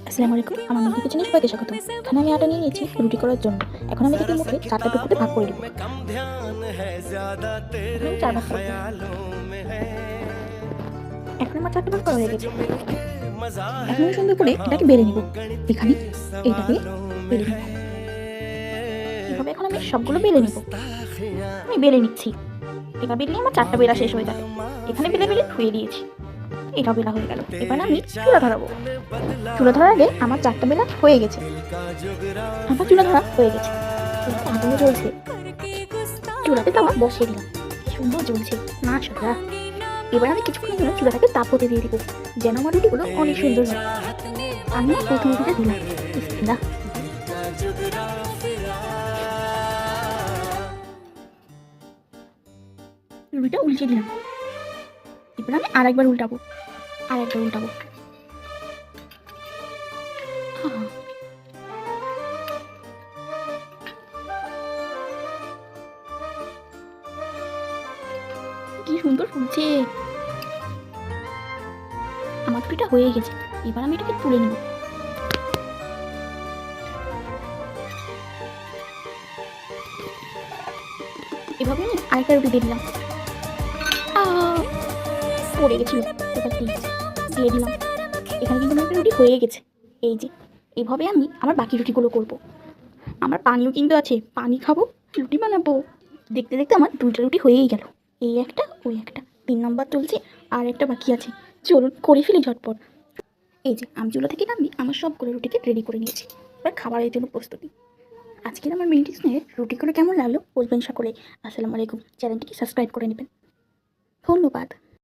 আসসালামু আলাইকুম, আমার নতুন কিচেনে সবাইকে স্বাগত। এখানে আমি আটা নিয়ে নিয়েছি রুটি করার জন্য। এখন আমি এটাকে মুখে 4টা টুকরোতে ভাগ করে দেবো। এখন আমি 4 ভাগ করব। এখন আমার 4টা ভাগ করা হয়ে গেছে। এখন আমি সুন্দর করে এটাকে বেলে নিব। এখানে এইটাকে বেলে নিব। এভাবে এখন আমি সবগুলো বেলে নিব। আমি বেলে নিচ্ছি। এবার বেলে আমার 4টা বেলা শেষ হয়ে যাবে। এখানে বেলে বেলে ধুয়ে দিয়েছি। এটাও বেলা হয়ে গেল। এবার আমি চুলা ধরাবো। চুলা ধরার আগে আমার 4টা বেলা হয়ে গেছে। আমার চুলা ধরা হয়ে গেছে। আগুনও জ্বলছে। চুলাতে তাওয়া বসিয়ে দিলাম। কি সুন্দর জ্বলছে মাশাআল্লাহ। এবার আমি কিছুক্ষণের জন্য চুলাটাকে তাপ হতে দিয়ে দিব, যেন আমার রুটিগুলো অনেক সুন্দর হয়। আমি প্রথম রুটিটা দিলাম। বিসমিল্লাহ। রুটিটা উল্টে দিলাম। এবার আমি আরেকবার উল্টাবো। আহা, কি সুন্দর ফুলছে। আমার রুটিটা হয়ে গেছে। এবার আমি এটাকে তুলে নেব। এভাবে আমি আরেকটা রুটি দিয়ে দিলাম। পড়ে গেছিল। এবার দিয়ে দিলাম। এখানে কিন্তু আমার একটা রুটি হয়ে গেছে। এই যে এভাবে আমি আমার বাকি রুটিগুলো করব। আমার পানিও কিন্তু আছে, পানি খাবো, রুটি বানাবো। দেখতে দেখতে আমার 2টা রুটি হয়েই গেল। এই একটা, ওই একটা, 3 নম্বর চলছে, আর একটা বাকি আছে। চলুন করে ফেলি ঝটপট। এই যে আমি চুলা থেকে নামিয়ে আমার সবগুলো রুটিকে রেডি করে নিয়েছি। এবার খাবারের জন্য প্রস্তুতি। আজকের আমার মেডিটেশনে রুটিগুলো কেমন লাগলো বলবেন সকলে। আসসালামু আলাইকুম। চ্যানেলটিকে সাবস্ক্রাইব করে নেবেন। ধন্যবাদ।